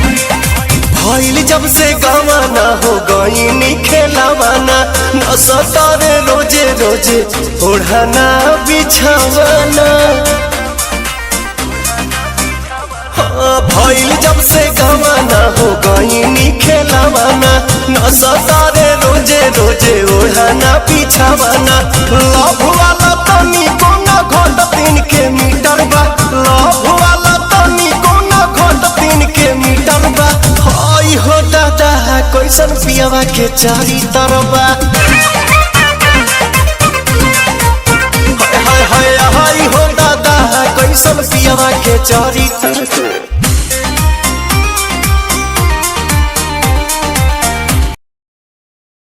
भइल जब से गवाना हो गईनी खेलावाना न सतारे रोजे रोजे ओढ़ाना बिछावाना। भइल जब से गवाना हो गईनी खेलावाना न सतारे रोजे रोजे ओढ़ाना बिछावाना। लव वाला तनी कोना घोट 3 के मीटर बा, लव वाला तनी कोना घोट 3 के मीटर बा। हई हो दादा कैसन पियावा के चारी तरबा, हाय हाय हाय हो दादा कैसन पियावा के चारी तरबा।